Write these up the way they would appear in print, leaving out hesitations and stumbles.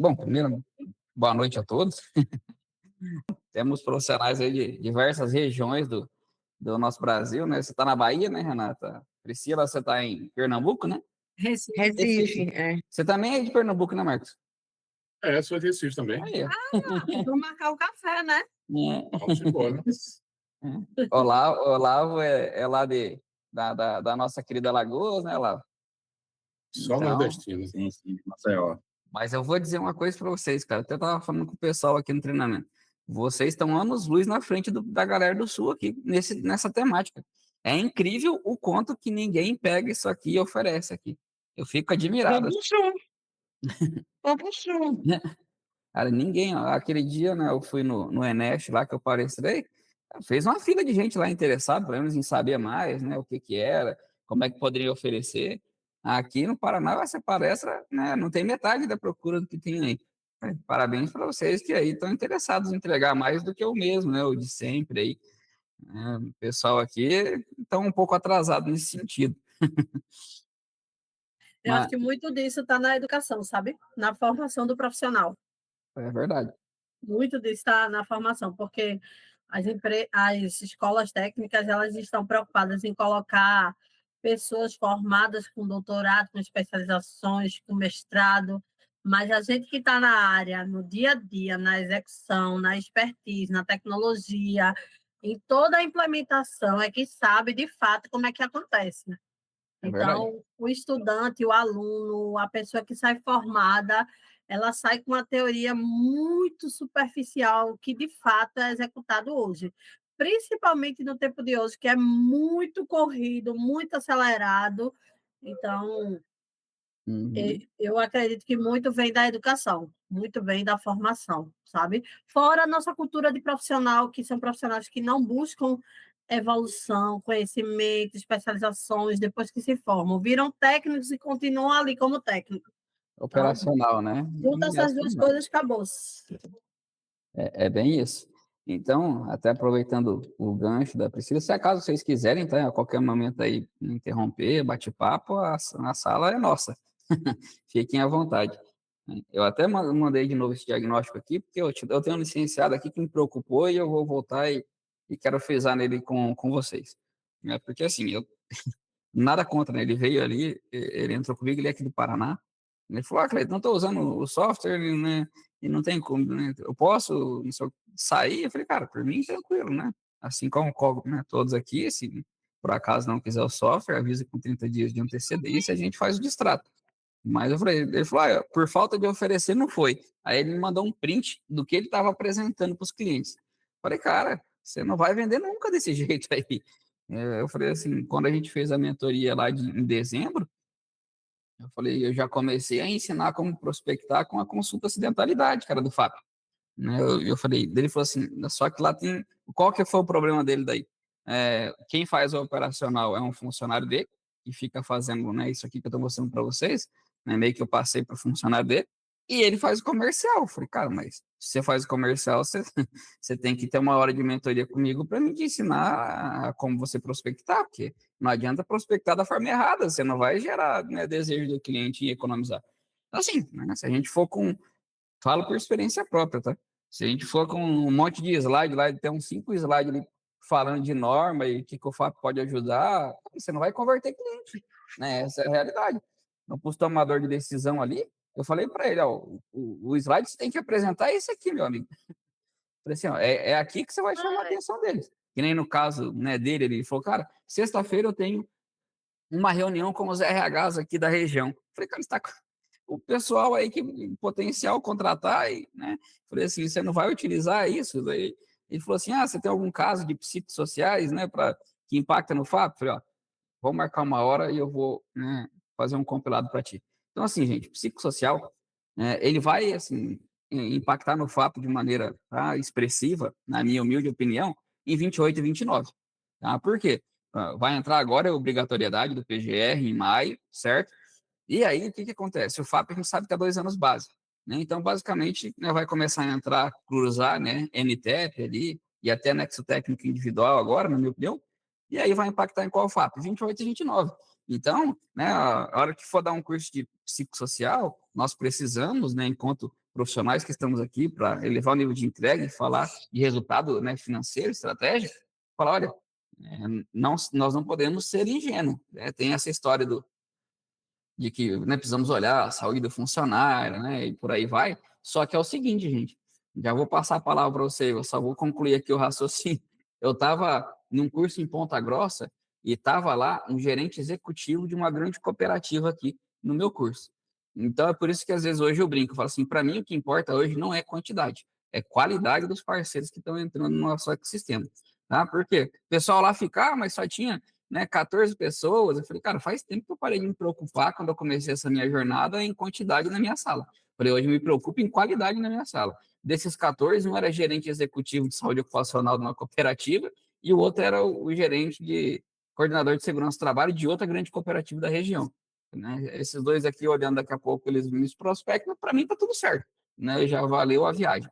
Bom, primeiro, boa noite a todos. Temos profissionais aí de diversas regiões do nosso Brasil, né? Você está na Bahia, né, Renata? Priscila, você está em Pernambuco, né? Recife, Recife. é. Você também é de Pernambuco, né, Marcos? Sou de Recife também. Aí, ó. Vamos marcar o café, né? Vamos embora. Olavo é lá da nossa querida Lagoas, né, Olavo? Só Então, nordestino. sim, Maceió. Mas eu vou dizer uma coisa para vocês, cara. Até tava falando com o pessoal aqui no treinamento. Vocês estão anos-luz na frente da galera do Sul aqui nessa temática. É incrível o quanto que ninguém pega isso aqui e oferece aqui. Eu fico admirado. Vamos pro sul. Vamos pro sul. Cara, ninguém, ó, aquele dia, né, eu fui no Enest lá que eu palestrei, fez uma fila de gente lá interessada, pelo menos em saber mais, né, o que que era, como é que poderia oferecer. Aqui no Paraná, essa palestra, né, não tem metade da procura do que tem aí. Parabéns para vocês que aí estão interessados em entregar mais do que eu mesmo, né, o de sempre aí. O pessoal aqui está um pouco atrasado nesse sentido. Eu acho que muito disso está na educação, sabe? Na formação do profissional. É verdade. Muito disso está na formação, porque as escolas técnicas elas estão preocupadas em colocar pessoas formadas com doutorado, com especializações, com mestrado, mas a gente que está na área, no dia a dia, na execução, na expertise, na tecnologia, em toda a implementação, é que sabe de fato como é que acontece, né? É verdade. Então, o estudante, o aluno, a pessoa que sai formada, ela sai com uma teoria muito superficial que, de fato, é executado hoje. Principalmente no tempo de hoje, que é muito corrido, muito acelerado. Então, eu acredito que muito vem da educação, muito vem da formação, sabe? Fora a nossa cultura de profissional, que são profissionais que não buscam evolução, conhecimento, especializações, depois que se formam, viram técnicos e continuam ali como técnicos. Então, Operacional, né? junta E essas assim, duas coisas, acabou-se. é bem isso. Então, até aproveitando o gancho da Priscila, se acaso vocês quiserem, tá, a qualquer momento aí interromper, bate-papo, a sala é nossa. Fiquem à vontade. Eu até mandei de novo esse diagnóstico aqui, porque eu tenho um licenciado aqui que me preocupou e eu vou voltar e quero frisar nele com vocês. Porque assim, eu nada contra, né? Ele veio ali, ele entrou comigo, ele é aqui do Paraná. Ele falou, Cleiton, não estou usando o software, né? E não tem como, né? Eu posso sair? Eu falei, cara, por mim, tranquilo, né? Assim como né, todos aqui, se por acaso não quiser o software, avisa com 30 dias de antecedência, a gente faz o distrato. Mas eu falei, ele falou, por falta de oferecer, não foi. Aí ele me mandou um print do que ele estava apresentando para os clientes. Falei, cara, você não vai vender nunca desse jeito aí. Eu falei assim, quando a gente fez a mentoria lá em dezembro, eu falei, eu já comecei a ensinar como prospectar com a consulta acidentalidade, cara, do FAP. Né? Eu falei, ele falou assim, só que lá tem, qual que foi o problema dele daí? Quem faz o operacional é um funcionário dele, que fica fazendo, né, isso aqui que eu estou mostrando para vocês, né, meio que eu passei para o funcionário dele, e ele faz o comercial. Eu falei, cara, mas se você faz o comercial, você tem que ter uma hora de mentoria comigo para me ensinar como você prospectar, porque não adianta prospectar da forma errada, você não vai gerar, né, desejo do cliente em economizar. Então, assim, né, se a gente for com, falo por experiência própria, tá? Se a gente for com um monte de slide lá, tem uns 5 slides ali falando de norma e o que o FAP pode ajudar, você não vai converter cliente, né? Essa é a realidade. No tomador de decisão ali, eu falei para ele, ó, o slide você tem que apresentar esse aqui, meu amigo. Falei assim, ó, é aqui que você vai chamar a atenção deles. Que nem no caso, né, dele, ele falou, cara, sexta-feira eu tenho uma reunião com os RHs aqui da região. Falei, cara, está o pessoal aí que potencial contratar, e, né? Falei assim, você não vai utilizar isso? Daí ele falou assim, você tem algum caso de psicossociais, né, que impacta no FAP? Falei, ó, vamos marcar uma hora e eu vou, né, fazer um compilado para ti. Então, assim, gente, psicossocial, ele vai, assim, impactar no FAP de maneira, tá, expressiva, na minha humilde opinião, em 28 e 29. Tá? Por quê? Vai entrar agora a obrigatoriedade do PGR em maio, certo? E aí, o que que acontece? O FAP a gente sabe que é 2 anos base, né? Então, basicamente, né, vai começar a entrar, cruzar, né, NTEP ali, e até nexo técnico individual agora, na minha opinião, e aí vai impactar em qual FAP? 28 e 29. Então, né, a hora que for dar um curso de psicossocial, nós precisamos, né, enquanto profissionais que estamos aqui para elevar o nível de entrega e falar de resultado, né, financeiro, estratégico, falar, olha, nós não podemos ser ingênuos, né? Tem essa história de que, né, precisamos olhar a saúde do funcionário, né, e por aí vai. Só que é o seguinte, gente, já vou passar a palavra para você, eu só vou concluir aqui o raciocínio. Eu estava num curso em Ponta Grossa e estava lá um gerente executivo de uma grande cooperativa aqui no meu curso. Então é por isso que às vezes hoje eu brinco, eu falo assim, para mim o que importa hoje não é quantidade, é qualidade dos parceiros que estão entrando no nosso ecossistema, tá? Porque o pessoal lá fica, mas só tinha, né, 14 pessoas. Eu falei, cara, faz tempo que eu parei de me preocupar quando eu comecei essa minha jornada em quantidade na minha sala. Eu falei, hoje eu me preocupo em qualidade na minha sala. Desses 14, um era gerente executivo de saúde ocupacional de uma cooperativa e o outro era o gerente de coordenador de segurança do trabalho de outra grande cooperativa da região. Né? Esses dois aqui, olhando daqui a pouco, eles me prospectam, para mim tá tudo certo. Né? Já valeu a viagem.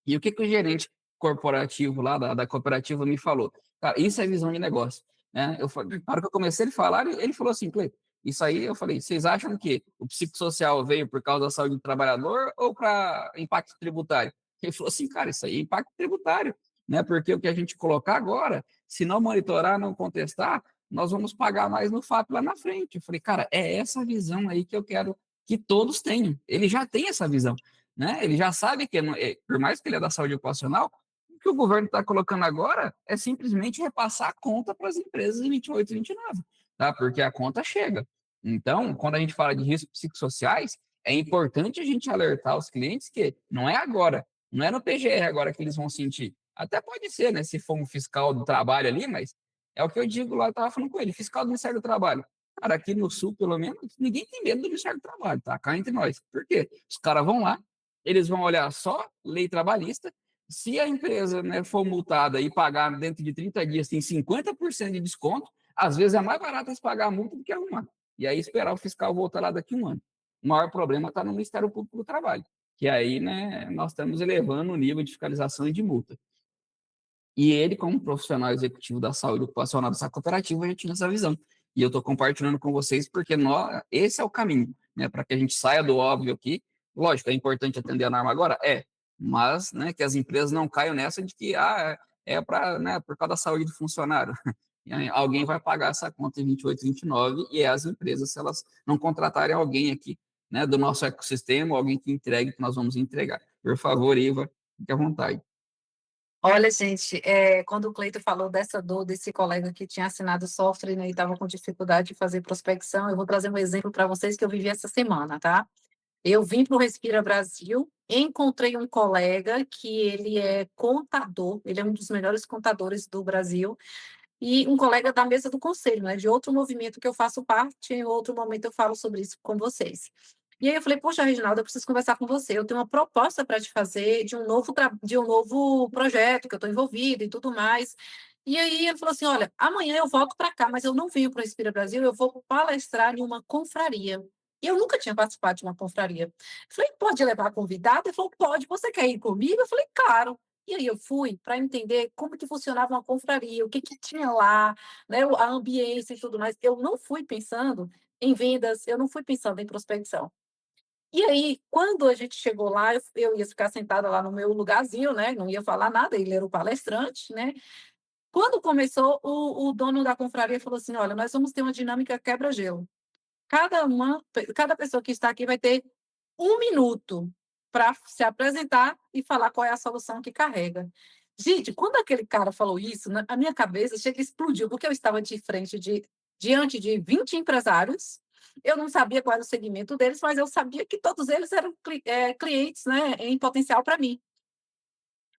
E o que o gerente corporativo lá da cooperativa me falou? Cara, isso é visão de negócio. Né? Eu falei, na hora que eu comecei a falar, ele falou assim, Cleiton, isso aí, eu falei, vocês acham que o psicossocial veio por causa da saúde do trabalhador ou para impacto tributário? Ele falou assim, cara, isso aí é impacto tributário, né? Porque o que a gente colocar agora, se não monitorar, não contestar, nós vamos pagar mais no fato lá na frente. Eu falei, cara, é essa visão aí que eu quero que todos tenham. Ele já tem essa visão, né? Ele já sabe que, por mais que ele é da saúde ocupacional, o que o governo está colocando agora é simplesmente repassar a conta para as empresas em 28 e 29, tá? Porque a conta chega. Então, quando a gente fala de riscos psicossociais, é importante a gente alertar os clientes que não é agora, não é no PGR agora que eles vão sentir. Até pode ser, né? Se for um fiscal do trabalho ali, mas é o que eu digo lá, eu estava falando com ele, fiscal do Ministério do Trabalho. Cara, aqui no Sul, pelo menos, ninguém tem medo do Ministério do Trabalho, tá? Cá entre nós. Por quê? Os caras vão lá, eles vão olhar só lei trabalhista. Se a empresa, né, for multada e pagar dentro de 30 dias, tem 50% de desconto, às vezes é mais barato eles pagar a multa do que arrumar. E aí esperar o fiscal voltar lá daqui a um ano. O maior problema está no Ministério Público do Trabalho, que aí, né, nós estamos elevando o nível de fiscalização e de multa. E ele, como profissional executivo da saúde ocupacional dessa cooperativa, já tinha essa visão. E eu estou compartilhando com vocês porque esse é o caminho, né, para que a gente saia do óbvio aqui. Lógico, é importante atender a norma agora? É, mas, né, que as empresas não caiam nessa de que é para, né, por causa da saúde do funcionário. E aí, alguém vai pagar essa conta em 28, 29 e é as empresas, se elas não contratarem alguém aqui, né, do nosso ecossistema, alguém que entregue, que nós vamos entregar. Por favor, Iva, fique à vontade. Olha, gente, quando o Cleiton falou dessa dor desse colega que tinha assinado software, né, e estava com dificuldade de fazer prospecção, eu vou trazer um exemplo para vocês que eu vivi essa semana, tá? Eu vim para o Respira Brasil, encontrei um colega que ele é contador, ele é um dos melhores contadores do Brasil, e um colega da mesa do conselho, né, de outro movimento que eu faço parte, em outro momento eu falo sobre isso com vocês. E aí eu falei, poxa, Reginaldo, eu preciso conversar com você, eu tenho uma proposta para te fazer de um novo projeto que eu estou envolvido e tudo mais. E aí ele falou assim, olha, amanhã eu volto para cá, mas eu não venho para o Respira Brasil, eu vou palestrar em uma confraria. E eu nunca tinha participado de uma confraria. Eu falei, pode levar convidado? Ele falou, pode, você quer ir comigo? Eu falei, claro. E aí eu fui para entender como que funcionava uma confraria, o que tinha lá, né, a ambiência e tudo mais. Eu não fui pensando em vendas, eu não fui pensando em prospecção. E aí, quando a gente chegou lá, eu ia ficar sentada lá no meu lugarzinho, né? Não ia falar nada, ele era o palestrante, né? Quando começou, o dono da confraria falou assim: olha, nós vamos ter uma dinâmica quebra-gelo. Cada pessoa que está aqui vai ter 1 minuto para se apresentar e falar qual é a solução que carrega. Gente, quando aquele cara falou isso, a minha cabeça chega explodiu, porque eu estava diante de 20 empresários, eu não sabia qual era o segmento deles, mas eu sabia que todos eles eram clientes, né, em potencial para mim.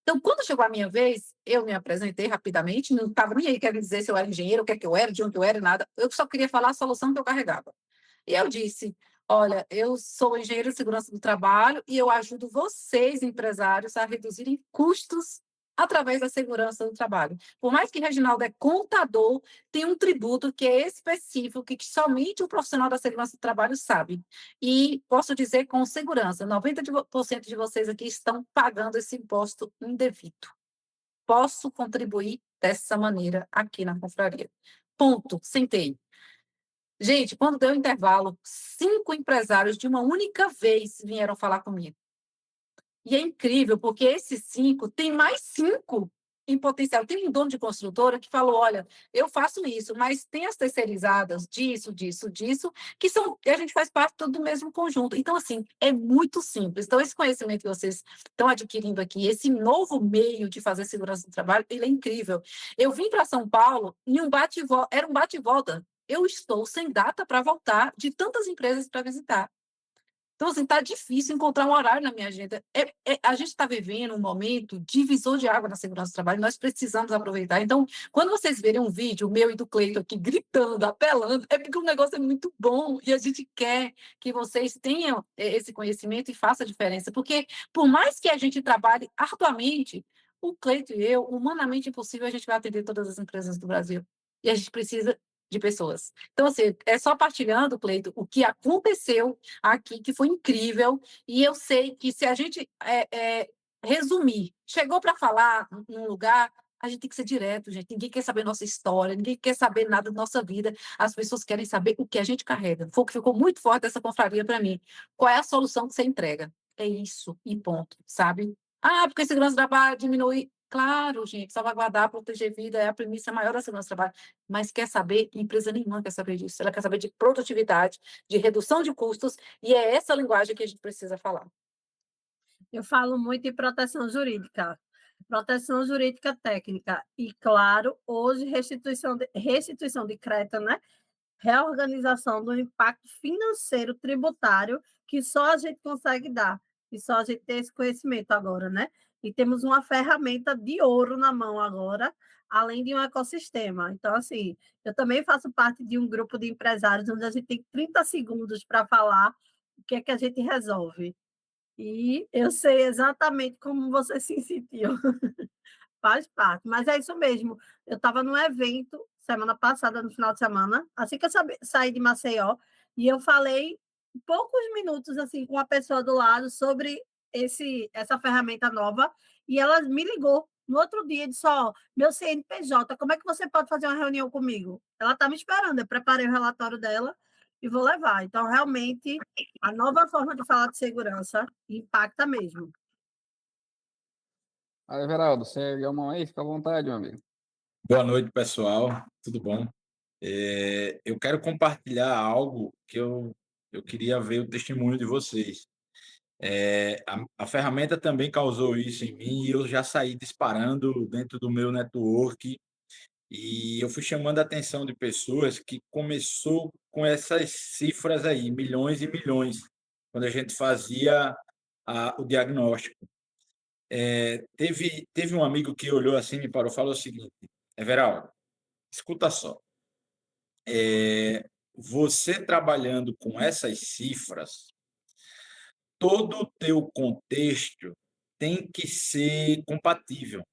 Então, quando chegou a minha vez, eu me apresentei rapidamente, não estava nem aí querendo dizer se eu era engenheiro, o que é que eu era, de onde eu era, nada. Eu só queria falar a solução que eu carregava. E eu disse, olha, eu sou engenheiro de segurança do trabalho e eu ajudo vocês, empresários, a reduzirem custos através da segurança do trabalho. Por mais que Reginaldo é contador, tem um tributo que é específico, que somente o profissional da segurança do trabalho sabe. E posso dizer com segurança, 90% de vocês aqui estão pagando esse imposto indevido. Posso contribuir dessa maneira aqui na confraria. Ponto, sentei. Gente, quando deu o intervalo, 5 empresários de uma única vez vieram falar comigo. E é incrível, porque esses 5, tem mais 5 em potencial. Tem um dono de construtora que falou: olha, eu faço isso, mas tem as terceirizadas disso, disso, disso, que a gente faz parte todo do mesmo conjunto. Então, assim, é muito simples. Então, esse conhecimento que vocês estão adquirindo aqui, esse novo meio de fazer segurança do trabalho, ele é incrível. Eu vim para São Paulo em era um bate e volta. Eu estou sem data para voltar de tantas empresas para visitar. Então, assim, está difícil encontrar um horário na minha agenda. A gente está vivendo um momento divisor de água na segurança do trabalho, nós precisamos aproveitar. Então, quando vocês verem um vídeo meu e do Cleiton aqui gritando, apelando, é porque o negócio é muito bom e a gente quer que vocês tenham esse conhecimento e faça a diferença. Porque, por mais que a gente trabalhe arduamente, o Cleiton e eu, humanamente impossível, a gente vai atender todas as empresas do Brasil. E a gente precisa de pessoas. Então, assim, é só partilhando, Cleiton, o que aconteceu aqui, que foi incrível, e eu sei que se a gente resumir, chegou para falar num lugar, a gente tem que ser direto, gente. Ninguém quer saber nossa história, ninguém quer saber nada da nossa vida. As pessoas querem saber o que a gente carrega. Foi o que ficou muito forte dessa confraria para mim. Qual é a solução que você entrega? É isso, e ponto, sabe? Ah, porque a segurança do trabalho diminui. Claro, gente, salvaguardar, proteger vida é a premissa maior da segurança do trabalho. Mas quer saber? Empresa nenhuma quer saber disso. Ela quer saber de produtividade, de redução de custos, e é essa linguagem que a gente precisa falar. Eu falo muito em proteção jurídica técnica e, claro, hoje restituição de crédito, né? Reorganização do impacto financeiro tributário que só a gente consegue dar, e só a gente tem esse conhecimento agora, né? E temos uma ferramenta de ouro na mão agora, além de um ecossistema. Então, assim, eu também faço parte de um grupo de empresários onde a gente tem 30 segundos para falar o que é que a gente resolve. E eu sei exatamente como você se sentiu. Faz parte, mas é isso mesmo. Eu estava num evento semana passada, no final de semana, assim que eu saí de Maceió, e eu falei poucos minutos assim com a pessoa do lado sobre essa ferramenta nova, e ela me ligou no outro dia e disse: ó, meu CNPJ, como é que você pode fazer uma reunião comigo? Ela está me esperando, eu preparei o relatório dela e vou levar. Então, realmente, a nova forma de falar de segurança impacta mesmo. Aí, Everaldo, você ergueu a mão aí? Fica à vontade, meu amigo. Boa noite, pessoal. Tudo bom? Eu quero compartilhar algo que eu queria ver o testemunho de vocês. A ferramenta também causou isso em mim e eu já saí disparando dentro do meu network e eu fui chamando a atenção de pessoas que começou com essas cifras aí, milhões e milhões, quando a gente fazia o diagnóstico. Teve um amigo que olhou assim, me parou, falou o seguinte: Everaldo, escuta só, você trabalhando com essas cifras, todo o teu contexto tem que ser compatível,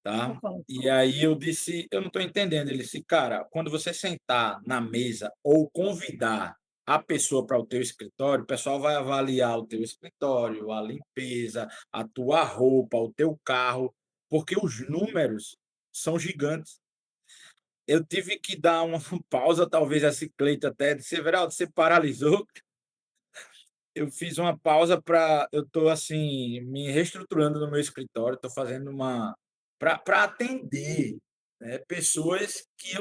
tá? E aí eu disse, eu não estou entendendo. Ele disse, cara, quando você sentar na mesa ou convidar a pessoa para o teu escritório, o pessoal vai avaliar o teu escritório, a limpeza, a tua roupa, o teu carro, porque os números são gigantes. Eu tive que dar uma pausa, talvez a Cicleita até, disse, Everaldo, você paralisou? Eu fiz uma pausa para... Eu estou, assim, me reestruturando no meu escritório, estou fazendo uma... para atender, né, pessoas que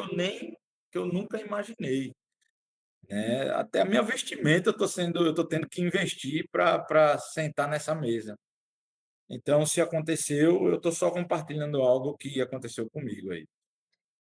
eu nunca imaginei. Né? Até a minha vestimenta eu estou tendo que investir para sentar nessa mesa. Então, se aconteceu, eu estou só compartilhando algo que aconteceu comigo aí.